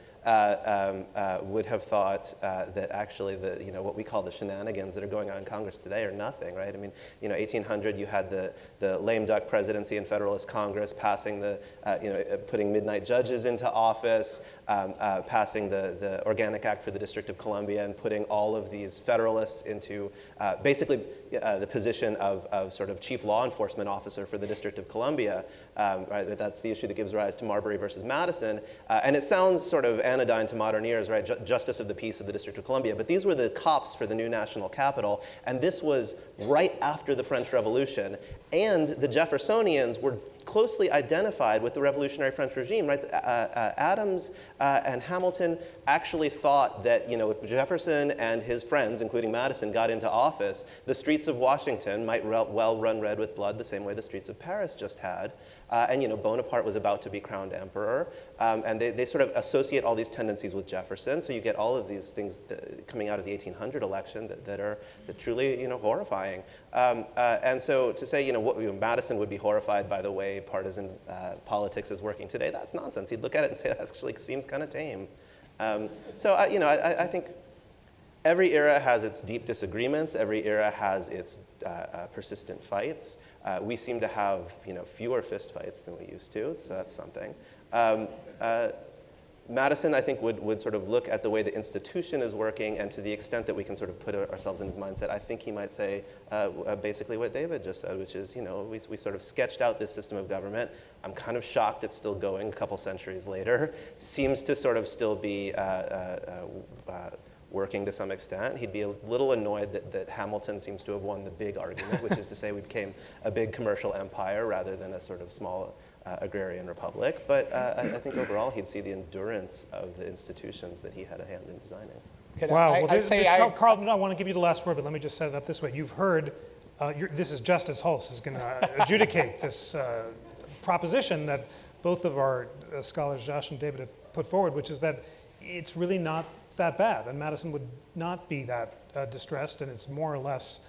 would have thought that actually what we call the shenanigans that are going on in Congress today are nothing, right? I mean, 1800 you had the lame duck presidency and Federalist Congress passing putting midnight judges into office, passing the Organic Act for the District of Columbia, and putting all of these Federalists into basically the position of sort of chief law enforcement officer for the District of Columbia, right? That's the issue that gives rise to Marbury versus Madison, and it sounds sort of anodyne to modern ears, right? Justice of the Peace of the District of Columbia, but these were the cops for the new national capital, and this was right after the French Revolution, and the Jeffersonians were closely identified with the revolutionary French regime, right? Adams and Hamilton actually thought that, if Jefferson and his friends, including Madison, got into office, the streets of Washington might well run red with blood the same way the streets of Paris just had. And Bonaparte was about to be crowned emperor, and they sort of associate all these tendencies with Jefferson. So you get all of these things coming out of the 1800 election that are truly horrifying. And so to say Madison would be horrified by the way partisan politics is working today, that's nonsense. He'd look at it and say that actually seems kind of tame. I think every era has its deep disagreements. Every era has its persistent fights. We seem to have fewer fistfights than we used to, so that's something. Madison, I think, would sort of look at the way the institution is working, and to the extent that we can sort of put ourselves in his mindset, I think he might say basically what David just said, which is, we sort of sketched out this system of government. I'm kind of shocked it's still going a couple centuries later. Seems to sort of still be working to some extent. He'd be a little annoyed that Hamilton seems to have won the big argument, which is to say we became a big commercial empire rather than a sort of small agrarian republic. But I think overall he'd see the endurance of the institutions that he had a hand in designing. Wow. Carl, no, I want to give you the last word, but let me just set it up this way. You've heard, this is Justice Hulse is going to adjudicate this proposition that both of our scholars, Josh and David, have put forward, which is that it's really not that bad, and Madison would not be that distressed, and it's more or less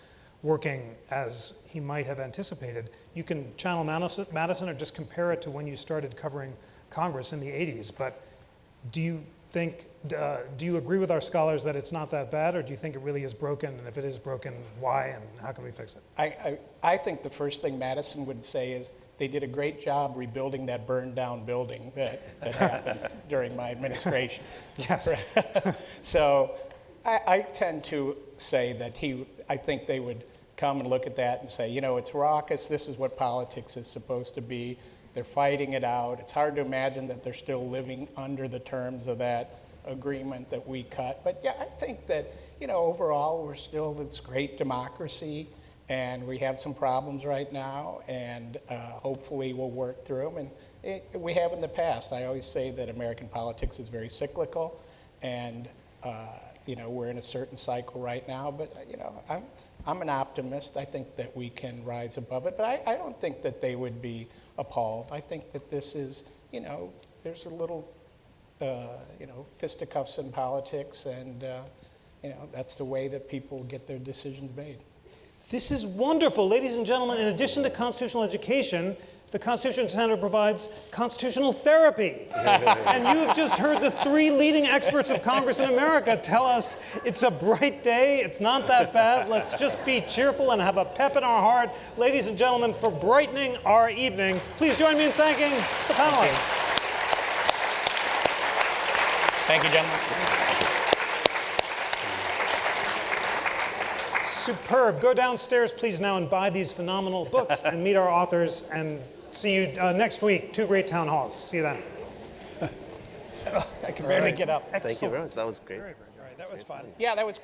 working as he might have anticipated. You can channel Madison or just compare it to when you started covering Congress in the 80s, but do you agree with our scholars that it's not that bad, or do you think it really is broken, and if it is broken, why, and how can we fix it? I think the first thing Madison would say is, they did a great job rebuilding that burned down building that happened during my administration. Yes. So I tend to say that I think they would come and look at that and say, you know, it's raucous, this is what politics is supposed to be. They're fighting it out. It's hard to imagine that they're still living under the terms of that agreement that we cut. But yeah, I think that, you know, overall we're still this great democracy, and we have some problems right now, and hopefully we'll work through them. And we have in the past. I always say that American politics is very cyclical, and you know, we're in a certain cycle right now. But you know, I'm an optimist. I think that we can rise above it. But I don't think that they would be appalled. I think that this is, you know, there's a little, you know, fisticuffs in politics, and you know, that's the way that people get their decisions made. This is wonderful. Ladies and gentlemen, in addition to constitutional education, the Constitution Center provides constitutional therapy. And you have just heard the 3 leading experts of Congress in America tell us it's a bright day, it's not that bad, let's just be cheerful and have a pep in our heart. Ladies and gentlemen, for brightening our evening, please join me in thanking the panelists. Thank you, gentlemen. Superb. Go downstairs, please, now and buy these phenomenal books and meet our authors, and see you next week. 2 great town halls. See you then. I can barely get up. Thank you very much. That was great. All right, that was fun. Yeah, that was great.